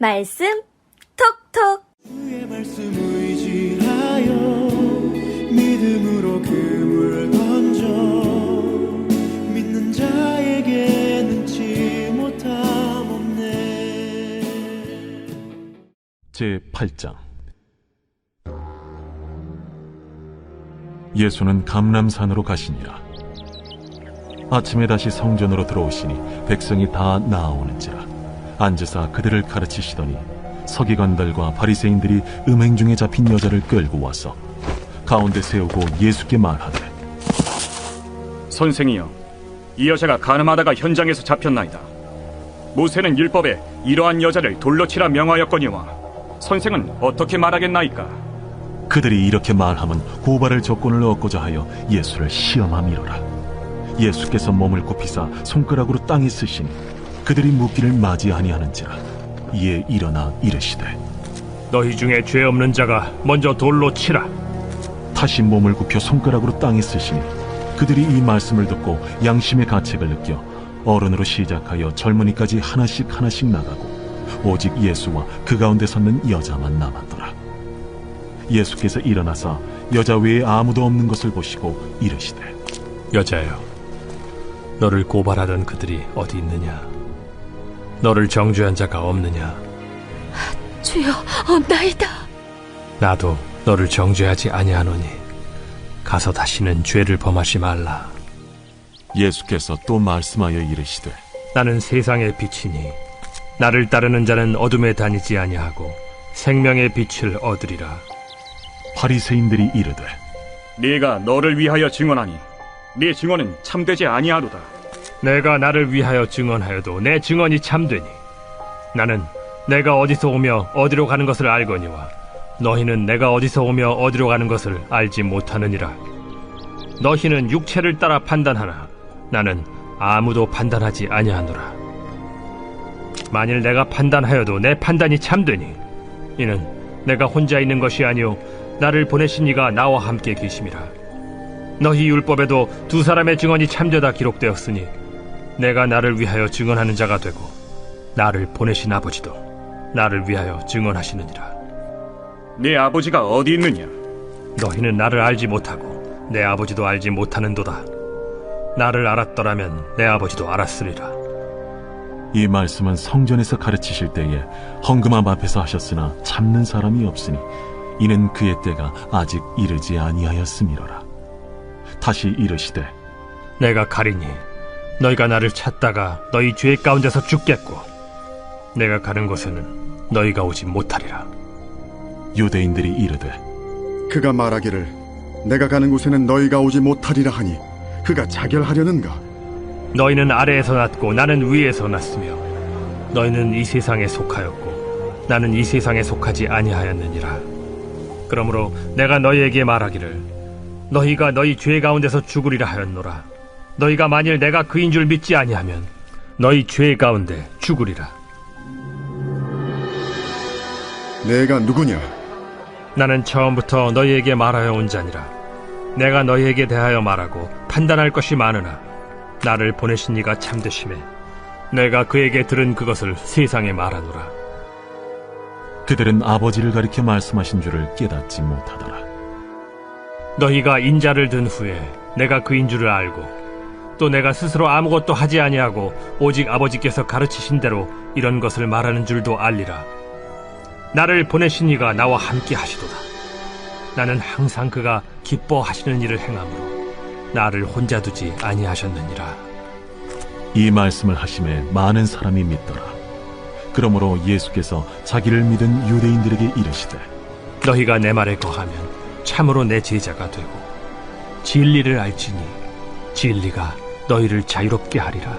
말씀 톡톡. 주의 말씀 의지하여 믿음으로 그물 던져 믿는 자에게 능치 못함 없네. 제8장. 예수는 감람산으로 가시니라. 아침에 다시 성전으로 들어오시니 백성이 다 나아오는지라. 앉으사 그들을 가르치시더니 서기관들과 바리새인들이 음행 중에 잡힌 여자를 끌고 와서 가운데 세우고 예수께 말하되, 선생이여, 이 여자가 간음하다가 현장에서 잡혔나이다. 모세는 율법에 이러한 여자를 돌로 치라 명하였거니와 선생은 어떻게 말하겠나이까? 그들이 이렇게 말하면 고발할 조건을 얻고자 하여 예수를 시험함이로라. 예수께서 몸을 굽히사 손가락으로 땅에 쓰시니 그들이 묻기를 맞이 아니하는지라. 이에 일어나 이르시되, 너희 중에 죄 없는 자가 먼저 돌로 치라. 다시 몸을 굽혀 손가락으로 땅에 쓰시니 그들이 이 말씀을 듣고 양심의 가책을 느껴 어른으로 시작하여 젊은이까지 하나씩 나가고 오직 예수와 그 가운데 섰는 여자만 남았더라. 예수께서 일어나사 여자 외에 아무도 없는 것을 보시고 이르시되, 여자여, 너를 고발하던 그들이 어디 있느냐? 너를 정죄한 자가 없느냐? 주여, 없나이다. 나도 너를 정죄하지 아니하노니 가서 다시는 죄를 범하지 말라. 예수께서 또 말씀하여 이르시되, 나는 세상의 빛이니 나를 따르는 자는 어둠에 다니지 아니하고 생명의 빛을 얻으리라. 바리새인들이 이르되, 네가 너를 위하여 증언하니 네 증언은 참되지 아니하로다. 내가 나를 위하여 증언하여도 내 증언이 참되니 나는 내가 어디서 오며 어디로 가는 것을 알거니와 너희는 내가 어디서 오며 어디로 가는 것을 알지 못하느니라. 너희는 육체를 따라 판단하나 나는 아무도 판단하지 아니하노라. 만일 내가 판단하여도 내 판단이 참되니 이는 내가 혼자 있는 것이 아니오 나를 보내신 이가 나와 함께 계심이라. 너희 율법에도 두 사람의 증언이 참되다 기록되었으니 내가 나를 위하여 증언하는 자가 되고 나를 보내신 아버지도 나를 위하여 증언하시느니라. 네 아버지가 어디 있느냐? 너희는 나를 알지 못하고 내 아버지도 알지 못하는도다. 나를 알았더라면 내 아버지도 알았으리라. 이 말씀은 성전에서 가르치실 때에 헌금함 앞에서 하셨으나 참는 사람이 없으니 이는 그의 때가 아직 이르지 아니하였음이로라. 다시 이르시되, 내가 가리니 너희가 나를 찾다가 너희 죄 가운데서 죽겠고 내가 가는 곳에는 너희가 오지 못하리라. 유대인들이 이르되, 그가 말하기를 내가 가는 곳에는 너희가 오지 못하리라 하니 그가 자결하려는가? 너희는 아래에서 났고 나는 위에서 났으며 너희는 이 세상에 속하였고 나는 이 세상에 속하지 아니하였느니라. 그러므로 내가 너희에게 말하기를 너희가 너희 죄 가운데서 죽으리라 하였노라. 너희가 만일 내가 그인 줄 믿지 아니하면 너희 죄 가운데 죽으리라. 내가 누구냐? 나는 처음부터 너희에게 말하여 온 자니라. 내가 너희에게 대하여 말하고 판단할 것이 많으나 나를 보내신 이가 참되심에 내가 그에게 들은 그것을 세상에 말하노라. 그들은 아버지를 가리켜 말씀하신 줄을 깨닫지 못하더라. 너희가 인자를 든 후에 내가 그인 줄을 알고 또 내가 스스로 아무것도 하지 아니하고 오직 아버지께서 가르치신 대로 이런 것을 말하는 줄도 알리라. 나를 보내신 이가 나와 함께 하시도다. 나는 항상 그가 기뻐하시는 일을 행함으로 나를 혼자 두지 아니하셨느니라. 이 말씀을 하심에 많은 사람이 믿더라. 그러므로 예수께서 자기를 믿은 유대인들에게 이르시되, 너희가 내 말에 거하면 참으로 내 제자가 되고 진리를 알지니 진리가 너희를 자유롭게 하리라.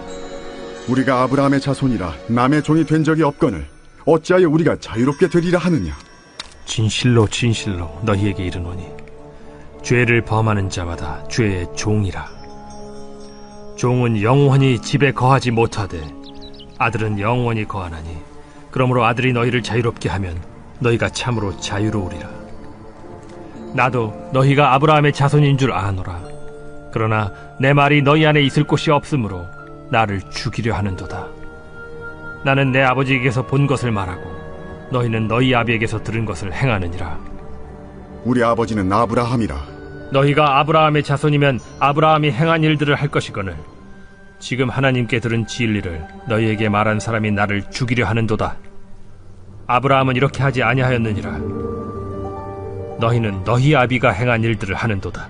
우리가 아브라함의 자손이라 남의 종이 된 적이 없거늘 어찌하여 우리가 자유롭게 되리라 하느냐? 진실로 진실로 너희에게 이르노니 죄를 범하는 자마다 죄의 종이라. 종은 영원히 집에 거하지 못하되 아들은 영원히 거하나니 그러므로 아들이 너희를 자유롭게 하면 너희가 참으로 자유로우리라. 나도 너희가 아브라함의 자손인 줄 아노라. 그러나 내 말이 너희 안에 있을 곳이 없으므로 나를 죽이려 하는도다. 나는 내 아버지에게서 본 것을 말하고 너희는 너희 아비에게서 들은 것을 행하느니라. 우리 아버지는 아브라함이라. 너희가 아브라함의 자손이면 아브라함이 행한 일들을 할 것이거늘 지금 하나님께 들은 진리를 너희에게 말한 사람이 나를 죽이려 하는도다. 아브라함은 이렇게 하지 아니하였느니라. 너희는 너희 아비가 행한 일들을 하는도다.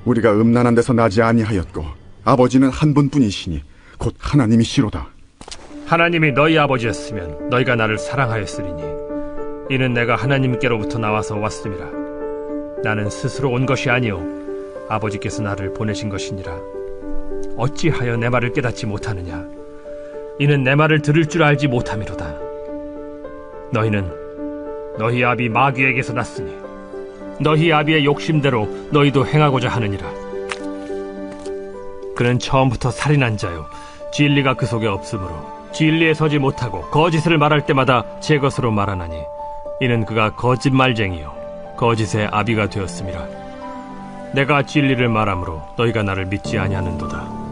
우리가 음란한 데서 나지 아니하였고 아버지는 한 분뿐이시니 곧 하나님이시로다. 하나님이 너희 아버지였으면 너희가 나를 사랑하였으리니 이는 내가 하나님께로부터 나와서 왔음이라. 나는 스스로 온 것이 아니요 아버지께서 나를 보내신 것이니라. 어찌하여 내 말을 깨닫지 못하느냐? 이는 내 말을 들을 줄 알지 못함이로다. 너희는 너희 아비 마귀에게서 났으니 너희 아비의 욕심대로 너희도 행하고자 하느니라. 그는 처음부터 살인한 자요 진리가 그 속에 없으므로 진리에 서지 못하고 거짓을 말할 때마다 제 것으로 말하나니 이는 그가 거짓말쟁이요 거짓의 아비가 되었음이라. 내가 진리를 말하므로 너희가 나를 믿지 아니하는도다.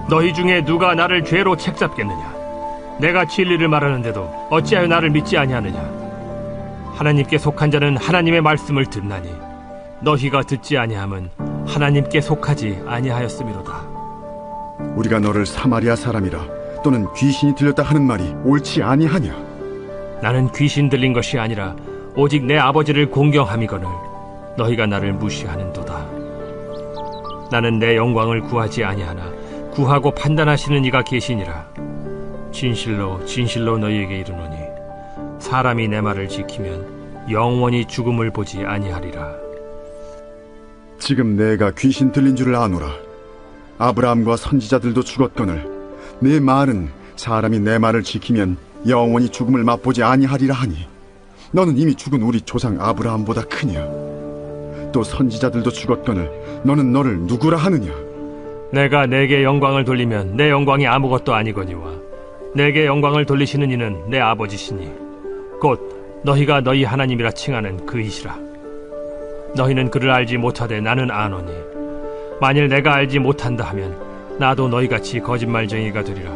너희 중에 누가 나를 죄로 책잡겠느냐? 내가 진리를 말하는데도 어찌하여 나를 믿지 아니하느냐? 하나님께 속한 자는 하나님의 말씀을 듣나니 너희가 듣지 아니함은 하나님께 속하지 아니하였음이로다. 우리가 너를 사마리아 사람이라 또는 귀신이 들렸다 하는 말이 옳지 아니하냐? 나는 귀신 들린 것이 아니라 오직 내 아버지를 공경함이거늘 너희가 나를 무시하는도다. 나는 내 영광을 구하지 아니하나 구하고 판단하시는 이가 계시니라. 진실로 진실로 너희에게 이르노니 사람이 내 말을 지키면 영원히 죽음을 보지 아니하리라. 지금 내가 귀신 들린 줄을 아노라. 아브라함과 선지자들도 죽었거늘 내 말은 사람이 내 말을 지키면 영원히 죽음을 맛보지 아니하리라 하니 너는 이미 죽은 우리 조상 아브라함보다 크냐? 또 선지자들도 죽었거늘 너는 너를 누구라 하느냐? 내가 내게 영광을 돌리면 내 영광이 아무것도 아니거니와 내게 영광을 돌리시는 이는 내 아버지시니 곧 너희가 너희 하나님이라 칭하는 그이시라. 너희는 그를 알지 못하되 나는 아노니 만일 내가 알지 못한다 하면 나도 너희같이 거짓말쟁이가 되리라.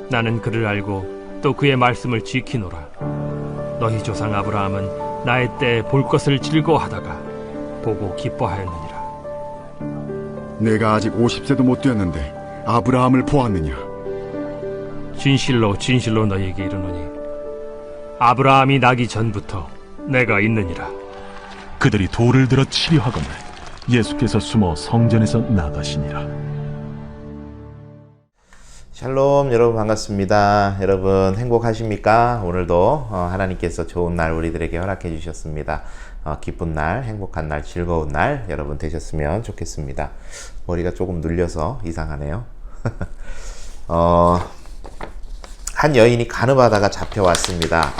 나는 그를 알고 또 그의 말씀을 지키노라. 너희 조상 아브라함은 나의 때에 볼 것을 즐거워하다가 보고 기뻐하였느니라. 내가 아직 50세도 못 되었는데 아브라함을 보았느냐? 진실로 진실로 너희에게 이르노니 아브라함이 나기 전부터 내가 있느니라. 그들이 돌을 들어 치려 하거늘 예수께서 숨어 성전에서 나가시니라. 샬롬, 여러분 반갑습니다. 여러분 행복하십니까? 오늘도 하나님께서 좋은 날 우리들에게 허락해 주셨습니다. 기쁜 날, 행복한 날, 즐거운 날 여러분 되셨으면 좋겠습니다. 머리가 조금 눌려서 이상하네요. 한 여인이 간음하다가 잡혀왔습니다.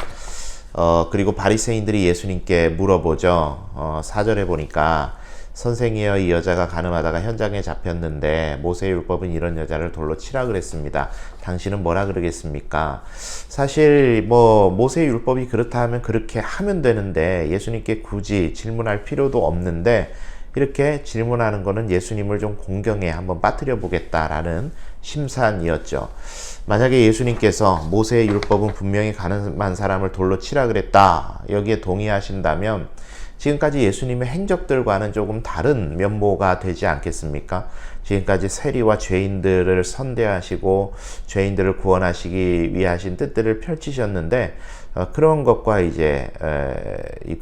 그리고 바리새인들이 예수님께 물어보죠. 4절에 보니까 선생이여, 이 여자가 간음하다가 현장에 잡혔는데 모세율법은 이런 여자를 돌로 치라 그랬습니다. 당신은 뭐라 그러겠습니까? 사실 모세율법이 그렇다 하면 그렇게 하면 되는데 예수님께 굳이 질문할 필요도 없는데 이렇게 질문하는 거는 예수님을 좀 공경에 한번 빠뜨려 보겠다라는 심산이었죠. 만약에 예수님께서 모세의 율법은 분명히 가늠한 사람을 돌로 치라 그랬다, 여기에 동의하신다면 지금까지 예수님의 행적들과는 조금 다른 면모가 되지 않겠습니까? 지금까지 세리와 죄인들을 선대하시고 죄인들을 구원하시기 위해 하신 뜻들을 펼치셨는데 그런 것과 이제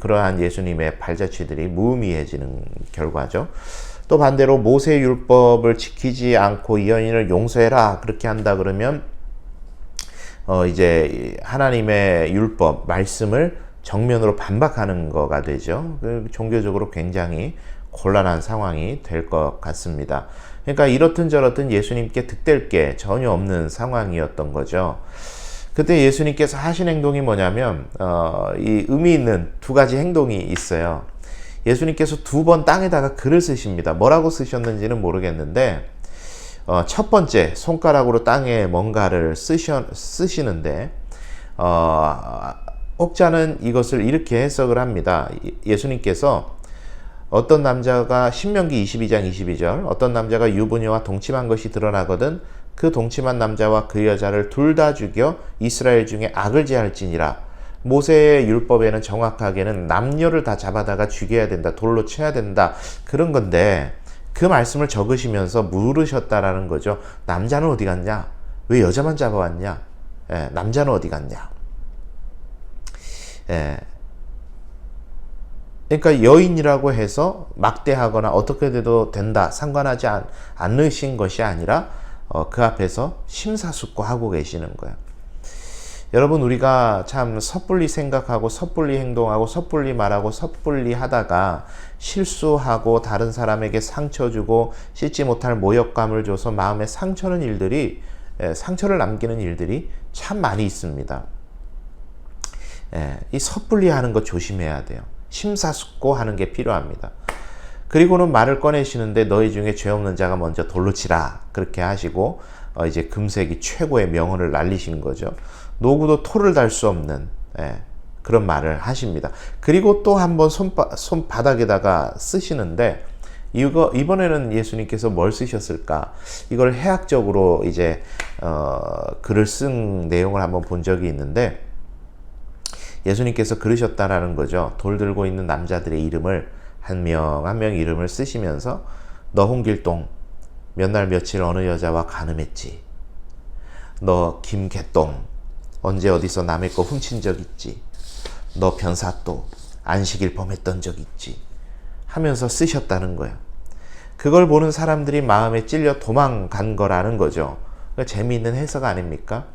그러한 예수님의 발자취들이 무의미해지는 결과죠. 또 반대로 모세의 율법을 지키지 않고 이 여인을 용서해라 그렇게 한다 그러면 이제 하나님의 율법 말씀을 정면으로 반박하는 거가 되죠. 종교적으로 굉장히 곤란한 상황이 될 것 같습니다. 그러니까 이렇든 저렇든 예수님께 득될 게 전혀 없는 상황이었던 거죠. 그때 예수님께서 하신 행동이 뭐냐면 이 의미 있는 두 가지 행동이 있어요. 예수님께서 2번 땅에다가 글을 쓰십니다. 뭐라고 쓰셨는지는 모르겠는데 첫 번째 손가락으로 땅에 뭔가를 쓰시는데 혹자는 이것을 이렇게 해석을 합니다. 예수님께서 어떤 남자가 신명기 22장 22절 어떤 남자가 유부녀와 동침한 것이 드러나거든 그 동침한 남자와 그 여자를 둘 다 죽여 이스라엘 중에 악을 제할지니라. 모세의 율법에는 정확하게는 남녀를 다 잡아다가 죽여야 된다, 돌로 쳐야 된다, 그런 건데 그 말씀을 적으시면서 물으셨다라는 거죠. 남자는 어디 갔냐? 왜 여자만 잡아왔냐? 남자는 어디 갔냐? 그러니까 여인이라고 해서 막대하거나 어떻게 돼도 된다, 상관하지 않으신 것이 아니라 그 앞에서 심사숙고하고 계시는 거예요. 여러분, 우리가 참 섣불리 생각하고 섣불리 행동하고 섣불리 말하고 섣불리 하다가 실수하고 다른 사람에게 상처 주고 씻지 못할 모욕감을 줘서 마음에 상처를 남기는 일들이 참 많이 있습니다. 이 섣불리 하는 거 조심해야 돼요. 심사숙고하는 게 필요합니다. 그리고는 말을 꺼내시는데 너희 중에 죄 없는 자가 먼저 돌로 치라, 그렇게 하시고 이제 금세기 최고의 명언을 날리신 거죠. 노구도 토를 달 수 없는 그런 말을 하십니다. 그리고 또 한번 손바닥에다가 쓰시는데 이번에는 예수님께서 뭘 쓰셨을까? 이걸 해학적으로 이제 글을 쓴 내용을 한번 본 적이 있는데 예수님께서 그러셨다라는 거죠. 돌 들고 있는 남자들의 이름을 한 명 한 명 이름을 쓰시면서 너 홍길동 몇 날 며칠 어느 여자와 간음했지? 너 김개똥 언제 어디서 남의 거 훔친 적 있지? 너 변사또 안식일 범했던 적 있지? 하면서 쓰셨다는 거예요. 그걸 보는 사람들이 마음에 찔려 도망간 거라는 거죠. 재미있는 해석 아닙니까?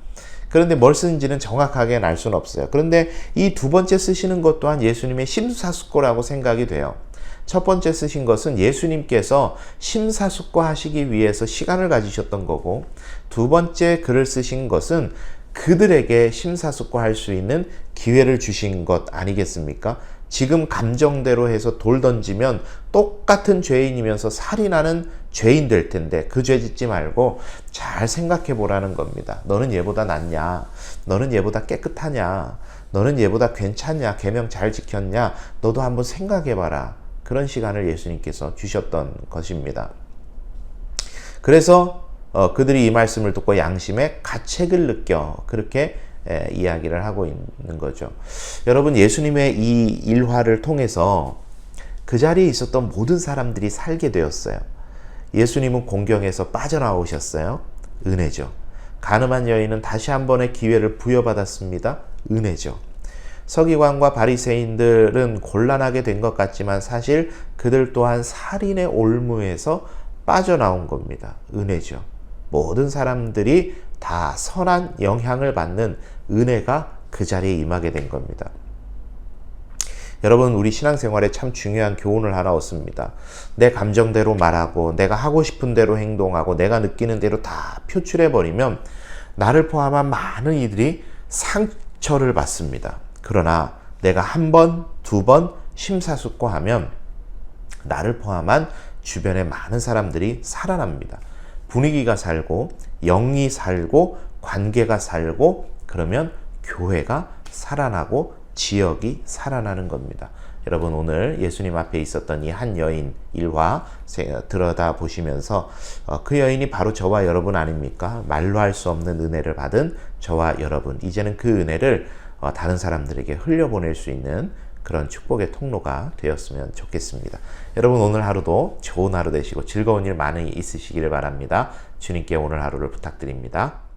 그런데 뭘 쓰는지는 정확하게 알 수는 없어요. 그런데 이 두 번째 쓰시는 것 또한 예수님의 심사숙고라고 생각이 돼요. 첫 번째 쓰신 것은 예수님께서 심사숙고하시기 위해서 시간을 가지셨던 거고, 두 번째 글을 쓰신 것은 그들에게 심사숙고할 수 있는 기회를 주신 것 아니겠습니까? 지금 감정대로 해서 돌 던지면 똑같은 죄인이면서 살인하는 죄인 될 텐데 그 죄 짓지 말고 잘 생각해 보라는 겁니다. 너는 얘보다 낫냐? 너는 얘보다 깨끗하냐? 너는 얘보다 괜찮냐? 계명 잘 지켰냐? 너도 한번 생각해 봐라. 그런 시간을 예수님께서 주셨던 것입니다. 그래서 그들이 이 말씀을 듣고 양심의 가책을 느껴 그렇게 이야기를 하고 있는 거죠. 여러분, 예수님의 이 일화를 통해서 그 자리에 있었던 모든 사람들이 살게 되었어요. 예수님은 공경에서 빠져나오셨어요. 은혜죠. 간음한 여인은 다시 한 번의 기회를 부여받았습니다. 은혜죠. 서기관과 바리새인들은 곤란하게 된 것 같지만 사실 그들 또한 살인의 올무에서 빠져나온 겁니다. 은혜죠. 모든 사람들이 다 선한 영향을 받는 은혜가 그 자리에 임하게 된 겁니다. 여러분, 우리 신앙생활에 참 중요한 교훈을 하나 얻습니다. 내 감정대로 말하고 내가 하고 싶은 대로 행동하고 내가 느끼는 대로 다 표출해버리면 나를 포함한 많은 이들이 상처를 받습니다. 그러나 내가 한 번, 두 번 심사숙고하면 나를 포함한 주변의 많은 사람들이 살아납니다. 분위기가 살고 영이 살고 관계가 살고 그러면 교회가 살아나고 지역이 살아나는 겁니다. 여러분, 오늘 예수님 앞에 있었던 이 한 여인 일화 들여다보시면서 그 여인이 바로 저와 여러분 아닙니까? 말로 할 수 없는 은혜를 받은 저와 여러분, 이제는 그 은혜를 다른 사람들에게 흘려보낼 수 있는 그런 축복의 통로가 되었으면 좋겠습니다. 여러분, 오늘 하루도 좋은 하루 되시고 즐거운 일 많이 있으시기를 바랍니다. 주님께 오늘 하루를 부탁드립니다.